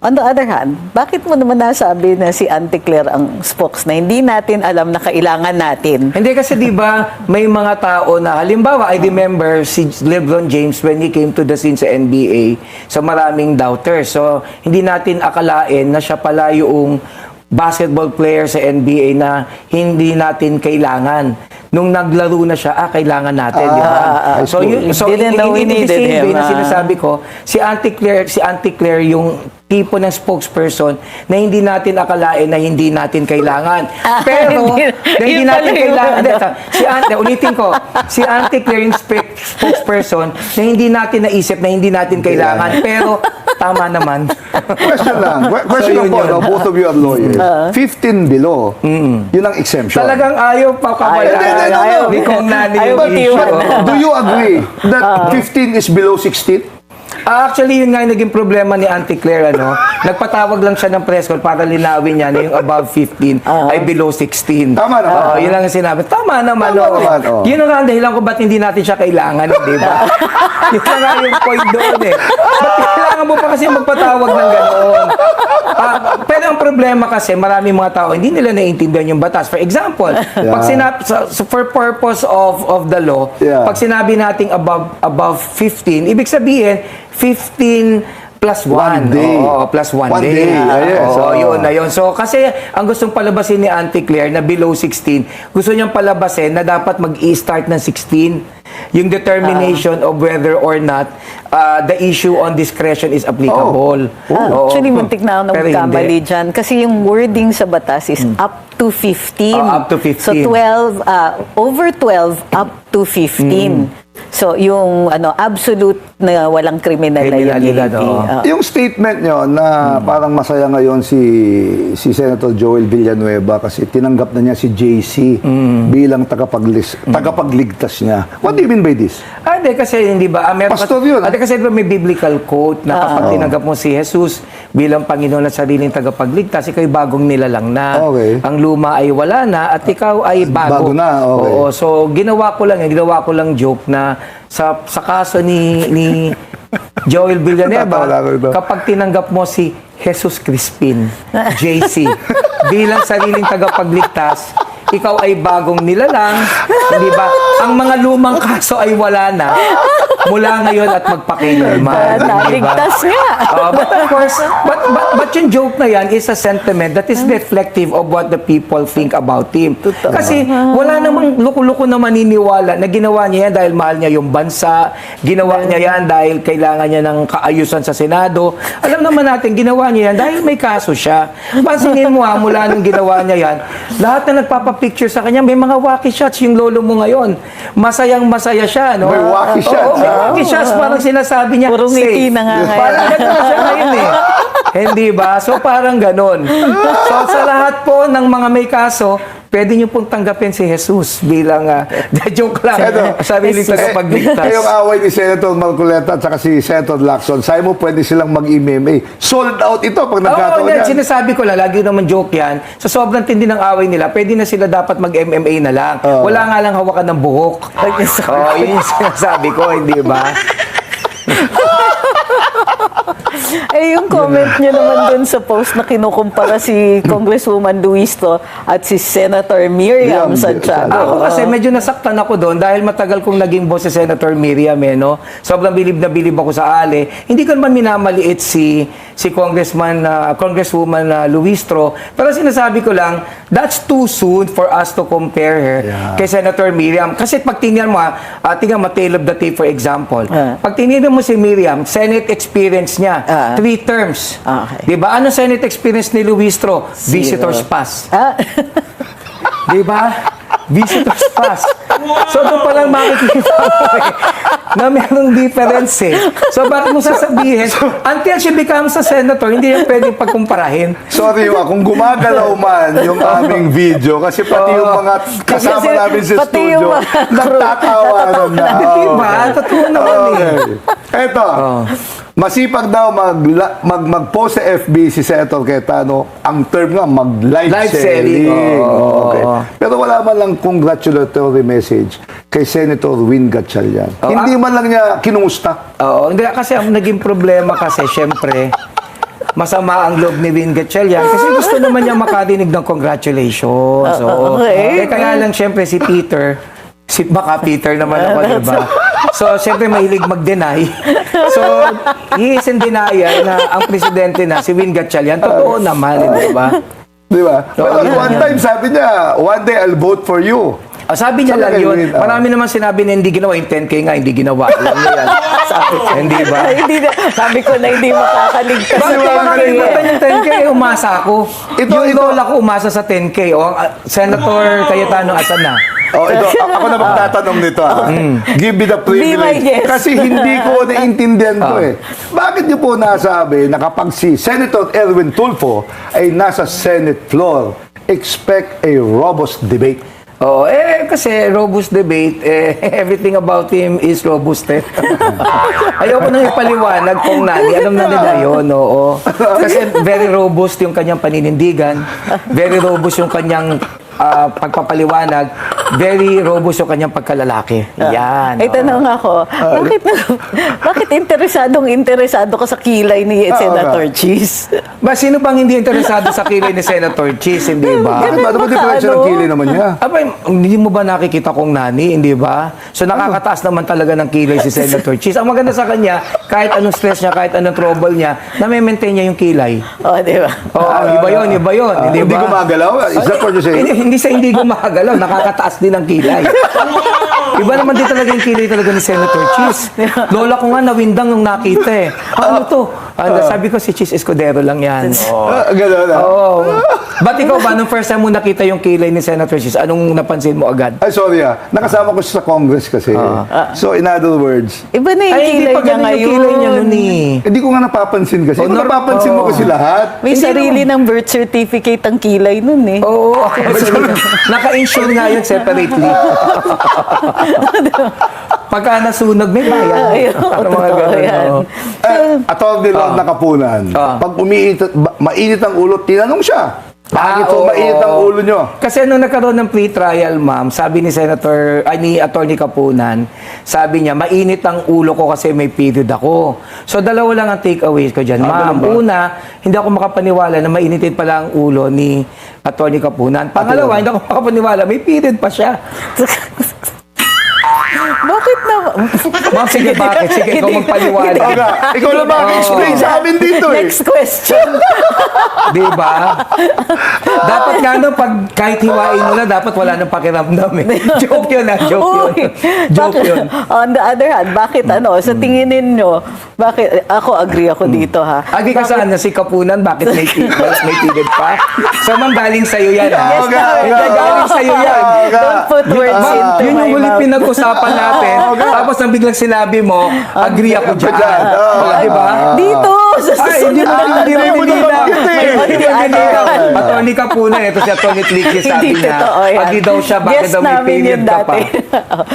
On the other hand, bakit mo naman nasabi na si Auntie Claire ang spokes na hindi natin alam na kailangan natin? Hindi kasi 'di ba may mga tao na halimbawa I remember si LeBron James when he came to the scene sa NBA, so maraming doubters. So hindi natin akalain na siya pala yung basketball player sa NBA na hindi natin kailangan. Nung naglaro na siya, kailangan natin, di ba? So Didn't know we needed him. na sinasabi ko, si Auntie Claire yung tipo ng spokesperson na hindi natin akalain na hindi natin kailangan. Pero, na hindi natin kailangan. Ulitin ko, si Auntie Claire yung spokesperson na hindi natin naisip na hindi natin kailangan. Pero, tama naman. Question lang. Question lang po, no? Both of you are lawyers. 15 below, yun ang exemption. Talagang ayaw pa kabalaan. Ayaw. Hindi kong nani yung issue. Do you agree that 15 is below 16? Actually, yun nga yung naging problema ni Auntie Claire, ano? Nagpatawag lang siya ng press call para linawin niya na yung above 15 ay below 16. Tama naman. Yun lang ang sinabi. Tama naman. Tama naman, Yun ang dahilan ko ba't hindi natin siya kailangan, di ba? Yun na nga yung point doon eh. Ba't kailangan mo pa kasi magpatawag ng ganoon? Pero ang problema kasi, maraming mga tao, hindi nila naiintindihan yung batas. For example, pag for purpose of the law, pag sinabi nating above 15, ibig sabihin, 15 plus 1 day. Oo, plus 1 day. Yes. Yun na yun. So, kasi ang gustong palabasin ni Auntie Claire na below 16, gusto niyang palabasin na dapat mag-i-start ng 16. Yung determination of whether or not the issue on discretion is applicable. Actually, muntik na ako Pero nagkamali hindi. dyan. Kasi yung wording sa batas is up to 15. Up to 15. So, 12, over 12, up to 15. So, yung absolute na walang criminal Kriminalidad, liability. Yung statement nyo na parang masaya ngayon si Senator Joel Villanueva kasi tinanggap na niya si JC bilang tagapagligtas niya. What do you mean by this? Hindi kasi hindi ba Pastor yun, Hindi kasi diba may biblical quote na kapag tinanggap mo si Jesus bilang Panginoon at sariling tagapagligtas, ikaw ay bagong nilalang na. Okay. Ang luma ay wala na at ikaw ay bago. Bago na, okay. Oo, so ginawa ko lang joke na sa kaso ni Joel Villanueva, Tatawa lang ito. kapag tinanggap mo si Jesus Crispin, JC, bilang sariling tagapagligtas, ikaw ay bagong nilalang, hindi ba? Ang mga lumang kaso ay wala na mula ngayon at magpakailanman. Naligtas nga. But of course, but yung joke na yan is a sentiment that is reflective of what the people think about him. Kasi wala namang luko-luko na maniniwala na ginawa niya yan dahil mahal niya yung bansa, ginawa niya yan dahil kailangan niya ng kaayusan sa Senado. Alam naman natin, ginawa niya yan dahil may kaso siya. Pansinin mo mula nung ginawa niya yan, lahat na nagpapapicture sa kanya, may mga wacky shots yung lolo mo ngayon. Masayang-masaya siya, no? May wacky shots, May wacky shots, parang sinasabi niya, Puro ngiti na nga ngayon. Parang gano'n siya ngayon eh. Hindi ba? So parang gano'n. So sa lahat po ng mga may kaso, pwede niyo pong tanggapin si Jesus bilang, joke lang, sarili tagapagligtas. Yung away ni Senator Marcoleta at saka si Senator Lacson, sabi mo pwede silang mag-MMA. Sold out ito pag nagkataon yan. Sinasabi ko lang, lagi naman joke yan. Sa sobrang tindi ng away nila, pwede na sila dapat mag-MMA na lang. Wala nga lang hawakan ng buhok. Yun yung sinasabi ko, hindi ba? Yung comment niya naman dun sa post na kinukumpara si Congresswoman Luisto at si Senator Miriam Santiago. Ako kasi medyo nasaktan ako doon dahil matagal kong naging boss si Senator Miriam, no? Sobrang bilib na bilib ako sa ale. Hindi ko naman minamaliit si Congresswoman Luistro, pero sinasabi ko lang, that's too soon for us to compare her kay Senator Miriam. Kasi pag tingnan mo, tingnan mo, tail of the tape for example. Pag tingnan mo si Miriam, Senate experience niya, 3 terms. Okay. Diba? Ano Senate experience ni Luistro? Visitor's pass. Diba? Visitor's pass. So, doon pa lang makikita mo na merong difference eh. So, bakit mo sasabihin, until she becomes a senator, hindi yan pwedeng pagkumparahin. Sorry, kung gumagalaw man yung aming video, kasi pati yung mga kasama Kasi namin sa pati studio, yung nagtatawanan na. Diba? Totoo naman eh. Eto, masipag daw mag-post sa FB si Senator Cayetano, ang term nga, mag-live selling. Okay. Pero wala man lang congratulatory message kay Senator Win Gatchalian. Hindi man lang niya kinumusta. Hindi kasi ang naging problema kasi, syempre, masama ang loob ni Win Gatchalian kasi gusto naman niya makadinig ng congratulations. Oo. Okay. Kaya lang, syempre, si Peter, baka Peter naman ako, diba? So, syempre, mahilig mag-deny. So, he is in denial na ang presidente na si Win Gatchalian. Totoo naman, di ba? Di ba? Pero one time, sabi niya, one day I'll vote for you. Sabi niya Sabi lang kay yun. Win, Marami naman sinabi na hindi ginawa. Yung 10K nga, hindi ginawa. Alam niyo yan. Hindi ba? Hindi na, sabi ko na hindi makakaligtas Bakit ng ko 10K. makalimutan yung 10K? Umasa ako. Yung lola ko umasa sa 10K. O, Senator Cayetano, asan na? Oh, ito, ako na magtatanong nito. Give me the Be my privilege. guest. Kasi hindi ko naiintindihan to eh. Bakit niyo po nasabi na kapag si Senator Erwin Tulfo ay nasa Senate floor, expect a robust debate? Oh, kasi robust debate, everything about him is robust eh. Ayoko nang ipaliwanag kung nani, alam na nila yun, oo. Kasi very robust yung kanyang paninindigan, very robust yung kanyang pagpapaliwanag, very robust yung kanyang pagkalalaki. Yan. Ay, tanong ako, bakit interesado ka sa kilay ni Senator Cheese? Ba, sino bang hindi interesado sa kilay ni Senator Cheese, hindi ba? Bakit ba? Ano ba diferensya ng kilay naman niya? Aba, hindi mo ba nakikita kong nani, hindi ba? So nakakataas naman talaga ng kilay si Senator Cheese. Ang maganda sa kanya, kahit anong stress niya, kahit anong trouble niya, na-maintain niya yung kilay. O, di ba? Iba yun, iba yun. Hindi Hindi ba? gumagalaw? Is that what you're saying? Hindi sa hindi gumagalaw, nakakataas din ang kilay. Iba naman din talaga yung kilay talaga ni Senator Cheese. Lola ko nga nawindang nung nakita eh. Ano to? Sabi ko si Cheese Escudero lang yan. Gano'n na. Oo. Ba't ikaw ba, nung first time mo nakita yung kilay ni Senator Cheese, anong napansin mo agad? Ay, sorry nakasama ko siya sa Congress kasi. So, in other words, Iba na yung Ay, hindi kilay pa niya ganun yung ngayon. kilay niya nun eh. hindi ko nga napapansin kasi. Kung napapansin mo kasi lahat, May sarili ng birth certificate ang kilay nun eh. Oo. Naka-insure nga yun separately. Pagka nasunog, may bayad. Ay, Parang mga totoo ganun, yan. oo. Atty. Lord Nakapunan, pag mainit ang ulo, tinanong siya. Bakit po oo. mainit ang ulo nyo? Kasi nung nagkaroon ng pre-trial, ma'am, sabi ni ni Atty. Kapunan, sabi niya, mainit ang ulo ko kasi may period ako. So, dalawa lang ang takeaways ko dyan, ma'am. ganun ba? Una, hindi ako makapaniwala na mainitin pala ang ulo ni Atty. Kapunan. Pangalawa, hindi ako makapaniwala, may period pa siya. Bakit na? Ma'am, sige, bakit? Sige, ikaw magpaliwanag. Oo nga. Ikaw na mag-explain sa amin dito eh. Next question. Di ba? Dapat nga no, pag kahit hiwain mo na, dapat wala nang pakiramdam eh. Joke yun ah, joke yun. Uy, Joke bakit- yun. On the other hand, bakit sa tingin ninyo, bakit, ako agree ako dito ha. Agi ka saan na si Kapunan, bakit may tigid pa? So, ma'am, galing sa'yo yan ha? Yes, Galing sa'yo yan. Don't put words Ma'am, into yun yung my huli mouth. pinag-usapan natin. Tapos nang biglang sinabi mo, agree ako dyan. Di ba? Dito, sa Ay, hindi mo susunod hindi mo Hindi mo nilinaw. nabanggit eh. Hindi mo nilinaw. Atty. Kapunan, ito si Atty. Tricky, sabi Hindi niya, totoo yan. agi daw siya, bakit Guess daw may namin period yun ka pa. dati.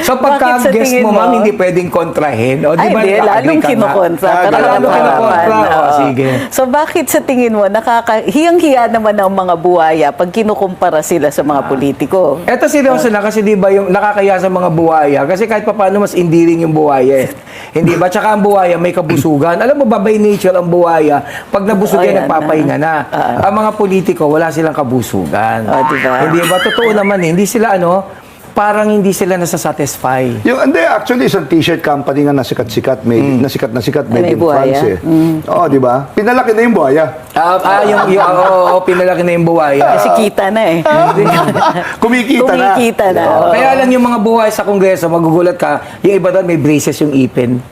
So Bakit pagka sa guess tingin mo, mo? ma'am, hindi pwedeng kontrahin. O, di Ay, ba? hindi. Naka-agree Lalong ka nga. kinukontra. Lalong kinukontra. O, sige. So, bakit sa tingin mo, hiyang-hiya naman ang mga buhaya pag kinukumpara sila sa mga politiko? Eto seryoso na kasi di ba yung nakakaya sa mga buhaya kasi kahit pa paano mas endearing yung buhaya eh. Hindi ba? Tsaka ang buhaya may kabusugan. Alam mo ba by nature ang buhaya pag nabusog yan Ayan nagpapahinga na. Ang mga politiko wala silang kabusugan. Diba? Hindi ba? Totoo naman eh. Hindi sila parang hindi sila nasasatisfy. Hindi, actually, isang t-shirt company nga nasikat-sikat, nasikat made May in buhaya. France eh. Oo, di ba? Pinalaki na yung buhaya. Pinalaki na yung buhaya. Kasi kita na eh. Kumikita na. Kumikita na. oo. Kaya lang yung mga buhay sa kongreso, magugulat ka, yung iba doon may braces yung ipin.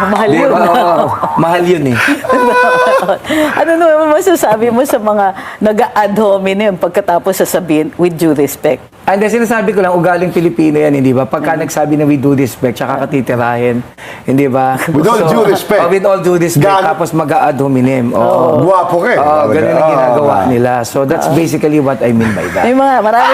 Mahal Di yun. ba? Oo, mahal yun eh. Ano naman masasabi mo sa mga nag-ad hominem pagkatapos sasabihin with due respect? And then, sinasabi ko lang, ugaling Pilipino yan, hindi ba? Pagka nagsabi na with due respect, tsaka katitirahin, hindi ba? With all due respect. With all due respect, tapos mag-a-ad hominem. Oo. Guwapo ka eh. Oo, ganun ang ginagawa Ah, nila. So, that's basically what I mean by that. May mga marami